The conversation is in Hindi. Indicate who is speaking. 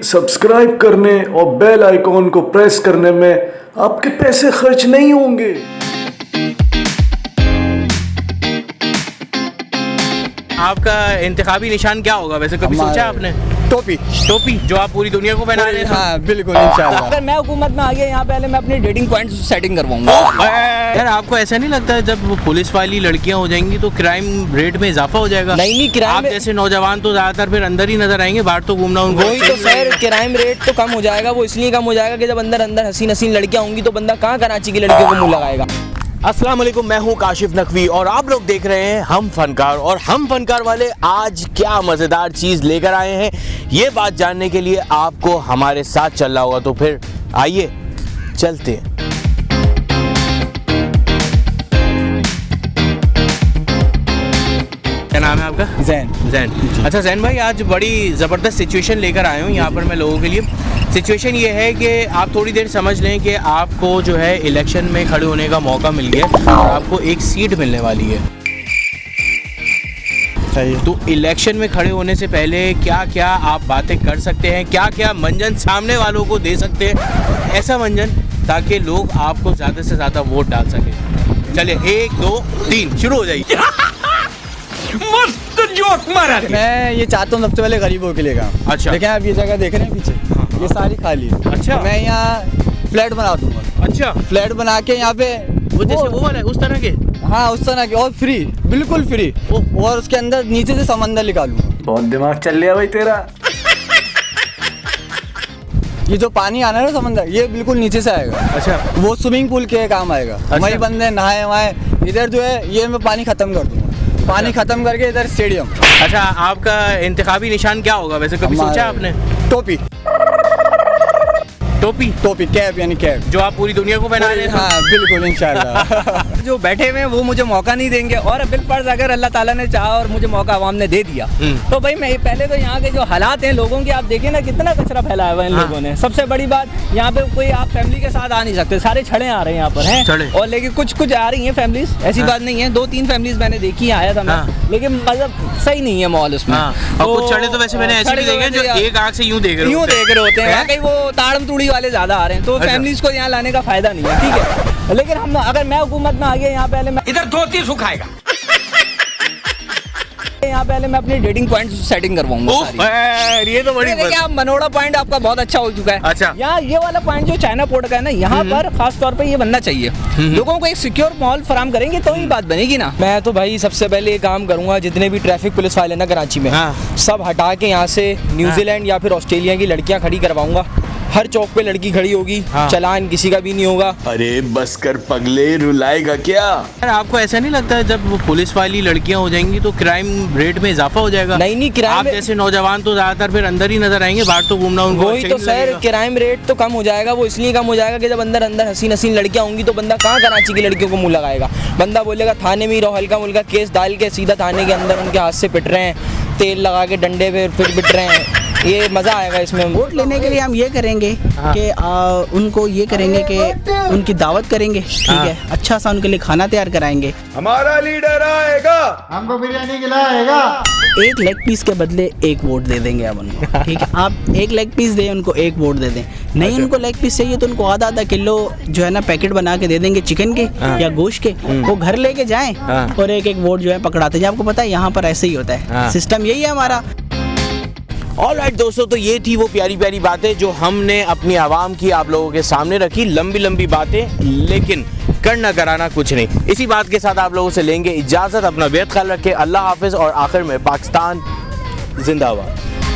Speaker 1: सब्सक्राइब करने और बेल आइकॉन को प्रेस करने में आपके पैसे खर्च नहीं होंगे।
Speaker 2: आपका इंतखाबी निशान क्या होगा वैसे, कभी सोचा आपने?
Speaker 3: टोपी।
Speaker 2: टोपी जो आप पूरी दुनिया को पहना रहे हैं?
Speaker 3: हाँ बिल्कुल इंशाल्लाह।
Speaker 4: अगर मैं हुकूमत में आ गया यहाँ पहले मैं अपनी डेटिंग पॉइंट सेटिंग करवाऊंगा।
Speaker 2: यार आपको ऐसा नहीं लगता है जब वो पुलिस वाली लड़कियां हो जाएंगी तो क्राइम रेट में इजाफा हो जाएगा?
Speaker 4: नहीं क्राइम
Speaker 2: आप जैसे नौजवान तो ज्यादातर फिर अंदर ही नजर आएंगे, बाहर तो घूमना उनको
Speaker 4: वही तो सर, क्राइम रेट तो कम हो जाएगा। वो इसलिए कम हो जाएगा कि जब अंदर अंदर हसीन हसीन लड़कियां होंगी तो बंदा कहाँ कराची की लड़कियों को मुंह लगाएगा।
Speaker 2: अस्सलाम वालेकुम, मैं हूं काशिफ नकवी और आप लोग देख रहे हैं हम फनकार। और हम फनकार वाले आज क्या मज़ेदार चीज़ लेकर आए हैं, ये बात जानने के लिए आपको हमारे साथ चलना होगा। तो फिर आइए चलते हैं। क्या नाम है आपका? जैन। अच्छा जैन भाई, आज बड़ी ज़बरदस्त सिचुएशन लेकर आए हूँ यहाँ पर मैं लोगों के लिए। सिचुएशन ये है कि आप थोड़ी देर समझ लें कि आपको जो है इलेक्शन में खड़े होने का मौका मिल गया और आपको एक सीट मिलने वाली है।
Speaker 3: सही है।
Speaker 2: तो इलेक्शन में खड़े होने से पहले क्या क्या आप बातें कर सकते हैं, क्या क्या मंजन सामने वालों को दे सकते हैं, ऐसा मंजन ताकि लोग आपको ज़्यादा से ज़्यादा वोट डाल सकें। चलिए 1 2 3 शुरू हो जाइए। मस्त जोक मारा।
Speaker 3: मैं ये चाहता हूँ सबसे पहले गरीबों के लिए काम।
Speaker 2: अच्छा।
Speaker 3: देखें आप ये जगह देख रहे हैं पीछे, ये सारी खाली है।
Speaker 2: अच्छा।
Speaker 3: तो मैं यहाँ फ्लैट बना दूंगा।
Speaker 2: अच्छा,
Speaker 3: फ्लैट बना के यहाँ पे
Speaker 2: वो जैसे वो वाला है उस तरह के?
Speaker 3: हाँ उस तरह के, और फ्री, बिल्कुल फ्री। और उसके अंदर नीचे से समंदर निकालूंगा।
Speaker 1: बहुत दिमाग चल लिया भाई तेरा।
Speaker 3: ये जो पानी आना है ना समंदर, ये बिल्कुल नीचे से आएगा।
Speaker 2: अच्छा।
Speaker 3: वो स्विमिंग पूल के काम आएगा। वही बंदे नहाए वहाए, इधर जो है ये मैं पानी खत्म कर दूंगा। पानी खत्म करके इधर स्टेडियम।
Speaker 2: अच्छा, आपका इंतखाबी निशान क्या होगा वैसे, कभी सोचा आपने?
Speaker 3: टोपी।
Speaker 2: टोपी?
Speaker 3: टोपी, कैप यानी कैप
Speaker 2: जो आप पूरी दुनिया को पहना रहे हैं?
Speaker 3: हाँ बिल्कुल इंशाल्लाह।
Speaker 4: जो बैठे हुए हैं वो मुझे मौका नहीं देंगे, और बिलफर्ज अगर अल्लाह ताला ने चाहा और मुझे मौका अवाम ने दे दिया तो भाई मैं पहले तो यहाँ के जो हालात हैं लोगों के, आप देखिए ना कितना कचरा फैलाया हुआ है इन लोगों ने। सबसे बड़ी बात, यहाँ पे कोई आप फैमिली के साथ आ नहीं सकते, सारे छड़े आ रहे हैं यहाँ पर हैं। और लेकिन कुछ आ रही हैं फैमिलीज, ऐसी बात नहीं है। 2-3 फैमिलीज मैंने देखी, आया था मैं, लेकिन मतलब सही नहीं है माहौल उसमें।
Speaker 2: और कुछ छड़े तो वैसे मैंने ऐसे भी देखे जो एक आंख से यूं देख रहे
Speaker 4: होते हैं। कहीं वो ताड़म तूड़ी वाले ज्यादा आ रहे हैं, तो फैमिलीज को यहाँ लाने का फायदा नहीं है, ठीक है। लेकिन हम अगर मैं हुकूमत में आ गया यहाँ पहले मैं
Speaker 2: इधर धोती सुखाएगा।
Speaker 4: यहाँ पहले मैं अपनी डेटिंग पॉइंट सेटिंग करवाऊंगा सारी।
Speaker 2: ये तो बड़ी
Speaker 4: देखिए, मनोड़ा पॉइंट आपका बहुत अच्छा हो चुका है।
Speaker 2: अच्छा।
Speaker 4: यहाँ ये वाला पॉइंट जो चाइना पोर्ट का है ना, यहाँ पर खास तौर पे ये बनना चाहिए। लोगों को एक सिक्योर माहौल फराहम करेंगे तो ही बात बनेगी ना।
Speaker 5: मैं तो भाई सबसे पहले ये काम करूंगा, जितने भी ट्रैफिक पुलिस वाले ना कराची में, सब हटा के यहाँ से न्यूजीलैंड या फिर ऑस्ट्रेलिया की लड़कियां खड़ी करवाऊंगा। हर चौक पे लड़की खड़ी होगी, चालान किसी का भी नहीं होगा।
Speaker 1: अरे बस कर पगले, रुलाएगा क्या?
Speaker 2: यार आपको ऐसा नहीं लगता है जब वो पुलिस वाली लड़कियां हो जाएंगी तो क्राइम रेट में इजाफा हो जाएगा?
Speaker 5: नहीं क्राइम,
Speaker 2: आप जैसे नौजवान तो ज्यादातर फिर अंदर ही नजर आएंगे, बाहर तो घूमना उनको
Speaker 5: वही तो सर, क्राइम रेट तो कम हो जाएगा। वो इसलिए कम हो जाएगा कि जब अंदर अंदर हसीन हसीन लड़कियां होंगी तो बंदा कहाँ कराची की लड़कियों को मुंह लगाएगा। बंदा बोलेगा थाने में ही रहो, हल्का मुल्का केस डाल के सीधा थाने के अंदर उनके हाथ से पिट रहे हैं, तेल लगा के डंडे पे फिर पिट रहे हैं। ये मज़ा आएगा इसमें।
Speaker 6: वोट लेने के लिए हम ये करेंगे कि उनको ये करेंगे कि उनकी दावत करेंगे, ठीक है, अच्छा सा उनके लिए खाना तैयार कराएंगे।
Speaker 1: हमारा लीडर आएगा,
Speaker 7: हमको बिरयानी खिलाएगा।
Speaker 6: एक लेग पीस के बदले 1 वोट दे देंगे हम उनको, ठीक है। आप 1 लेग पीस दें उनको, 1 वोट दे दें। नहीं उनको लेग पीस चाहिए तो उनको आधा किलो जो है ना पैकेट बना के दे देंगे चिकन के या गोश्त के। वो घर लेके जाएं और 1-1 वोट जो है पकड़ाते जाएं। आपको पता है यहाँ पर ऐसे ही होता है, सिस्टम यही है हमारा।
Speaker 2: ऑलराइट दोस्तों, तो ये थी वो प्यारी प्यारी बातें जो हमने अपनी आवाम की आप लोगों के सामने रखी। लंबी लंबी बातें, लेकिन करना कराना कुछ नहीं। इसी बात के साथ आप लोगों से लेंगे इजाज़त। अपना बेहद ख्याल रखें। अल्लाह हाफिज़ और आखिर में पाकिस्तान जिंदाबाद।